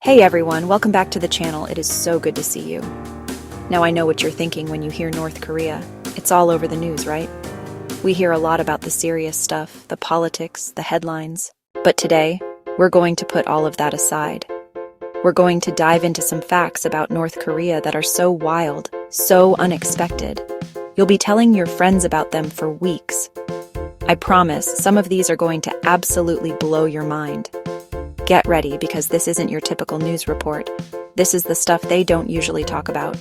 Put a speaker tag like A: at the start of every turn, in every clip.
A: Hey everyone, welcome back to the channel. It is so good to see you. Now I know what you're thinking when you hear North Korea. It's all over the news, right? We hear a lot about the serious stuff, the politics, the headlines. But today, we're going to put all of that aside. We're going to dive into some facts about North Korea that are so wild, so unexpected. You'll be telling your friends about them for weeks. I promise some of these are going to absolutely blow your mind. Get ready, because this isn't your typical news report. This is the stuff they don't usually talk about.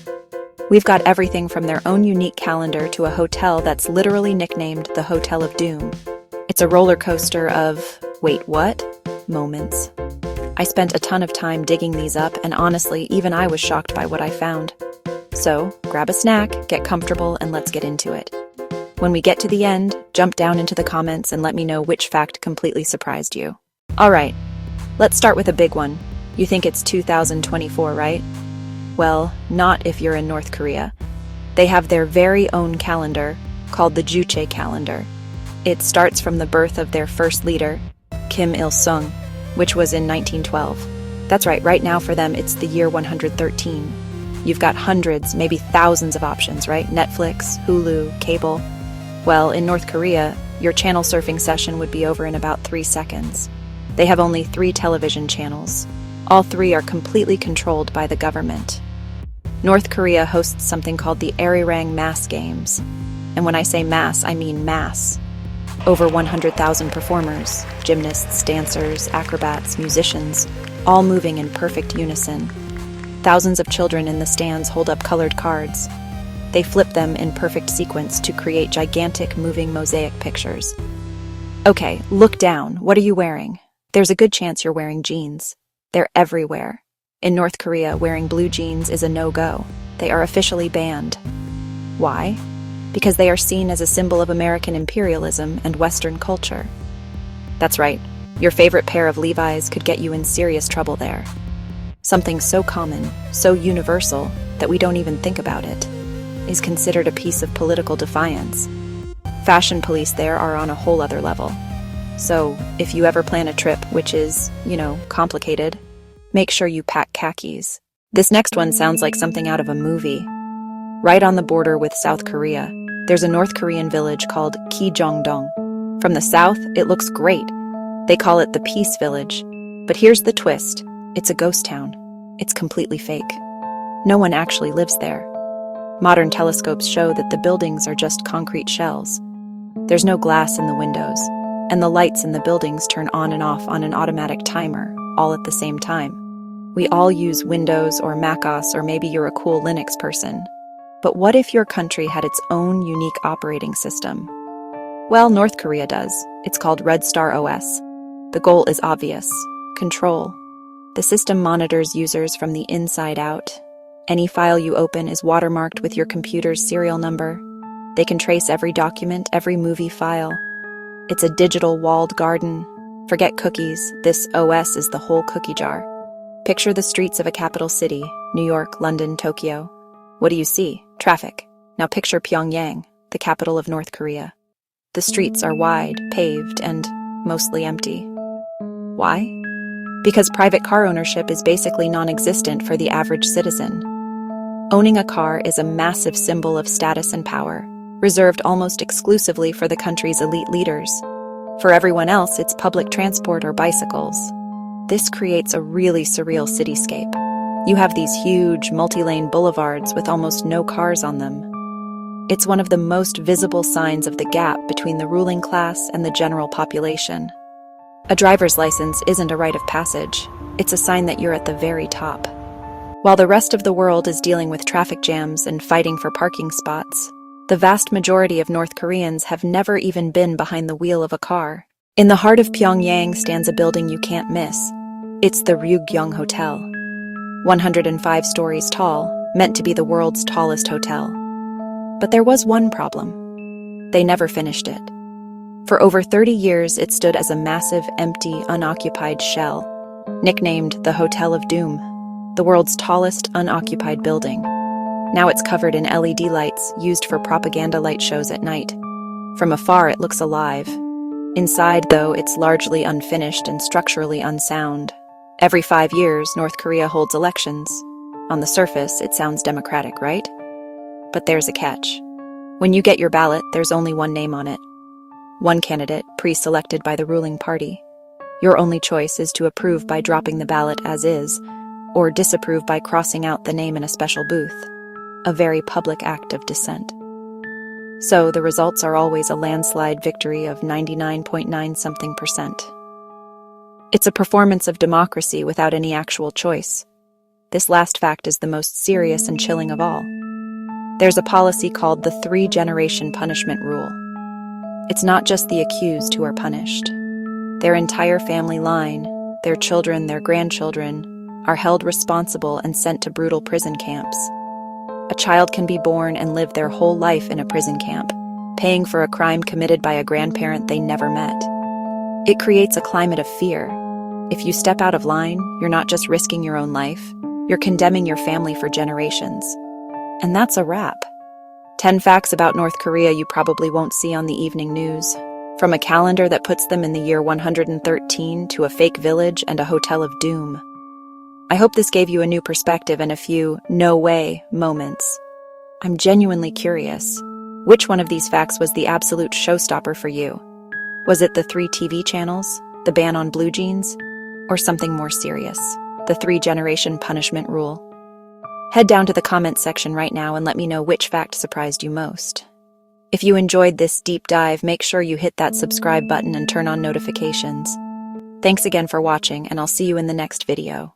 A: We've got everything from their own unique calendar to a hotel that's literally nicknamed the Hotel of Doom. It's a roller coaster of, wait, what? Moments. I spent a ton of time digging these up, and honestly, even I was shocked by what I found. So, grab a snack, get comfortable, and let's get into it. When we get to the end, jump down into the comments and let me know which fact completely surprised you. All right. Let's start with a big one. You think it's 2024, right? Well, not if you're in North Korea. They have their very own calendar, called the Juche calendar. It starts from the birth of their first leader, Kim Il-sung, which was in 1912. That's right now for them it's the year 113. You've got hundreds, maybe thousands of options, right? Netflix, Hulu, cable. Well, in North Korea, your channel surfing session would be over in about 3 seconds. They have only 3 television channels. All 3 are completely controlled by the government. North Korea hosts something called the Arirang Mass Games. And when I say mass, I mean mass. Over 100,000 performers, gymnasts, dancers, acrobats, musicians, all moving in perfect unison. Thousands of children in the stands hold up colored cards. They flip them in perfect sequence to create gigantic moving mosaic pictures. Okay, look down. What are you wearing? There's a good chance you're wearing jeans. They're everywhere. In North Korea, wearing blue jeans is a no-go. They are officially banned. Why? Because they are seen as a symbol of American imperialism and Western culture. That's right. Your favorite pair of Levi's could get you in serious trouble there. Something so common, so universal, that we don't even think about it, is considered a piece of political defiance. Fashion police there are on a whole other level. So, if you ever plan a trip, which is, complicated, make sure you pack khakis. This next one sounds like something out of a movie. Right on the border with South Korea, there's a North Korean village called Kijeongdong. From the south, it looks great. They call it the Peace Village. But here's the twist. It's a ghost town. It's completely fake. No one actually lives there. Modern telescopes show that the buildings are just concrete shells. There's no glass in the windows. And the lights in the buildings turn on and off on an automatic timer, all at the same time. We all use Windows or macOS, or maybe you're a cool Linux person. But what if your country had its own unique operating system? Well, North Korea does. It's called Red Star OS. The goal is obvious: control. The system monitors users from the inside out. Any file you open is watermarked with your computer's serial number. They can trace every document, every movie file. It's a digital walled garden. Forget cookies, this OS is the whole cookie jar. Picture the streets of a capital city, New York, London, Tokyo. What do you see? Traffic. Now picture Pyongyang, the capital of North Korea. The streets are wide, paved, and mostly empty. Why? Because private car ownership is basically non-existent for the average citizen. Owning a car is a massive symbol of status and power, reserved almost exclusively for the country's elite leaders. For everyone else, it's public transport or bicycles. This creates a really surreal cityscape. You have these huge, multi-lane boulevards with almost no cars on them. It's one of the most visible signs of the gap between the ruling class and the general population. A driver's license isn't a rite of passage. It's a sign that you're at the very top. While the rest of the world is dealing with traffic jams and fighting for parking spots, the vast majority of North Koreans have never even been behind the wheel of a car. In the heart of Pyongyang stands a building you can't miss. It's the Ryugyong Hotel. 105 stories tall, meant to be the world's tallest hotel. But there was one problem. They never finished it. For over 30 years, it stood as a massive, empty, unoccupied shell, nicknamed the Hotel of Doom, the world's tallest unoccupied building. Now it's covered in LED lights used for propaganda light shows at night. From afar, it looks alive. Inside, though, it's largely unfinished and structurally unsound. Every 5 years, North Korea holds elections. On the surface, it sounds democratic, right? But there's a catch. When you get your ballot, there's only one name on it. One candidate, pre-selected by the ruling party. Your only choice is to approve by dropping the ballot as is, or disapprove by crossing out the name in a special booth. A very public act of dissent. So the results are always a landslide victory of 99.9 something percent. It's a performance of democracy without any actual choice. This last fact is the most serious and chilling of all. There's a policy called the 3-generation punishment rule. It's not just the accused who are punished. Their entire family line, their children, their grandchildren, are held responsible and sent to brutal prison camps. A child can be born and live their whole life in a prison camp, paying for a crime committed by a grandparent they never met. It creates a climate of fear. If you step out of line, you're not just risking your own life, you're condemning your family for generations. And that's a wrap. 10 facts about North Korea you probably won't see on the evening news. From a calendar that puts them in the year 113 to a fake village and a hotel of doom. I hope this gave you a new perspective and a few no way moments. I'm genuinely curious. Which one of these facts was the absolute showstopper for you? Was it the 3 TV channels, the ban on blue jeans, or something more serious, the 3-generation punishment rule? Head down to the comments section right now and let me know which fact surprised you most. If you enjoyed this deep dive, make sure you hit that subscribe button and turn on notifications. Thanks again for watching, and I'll see you in the next video.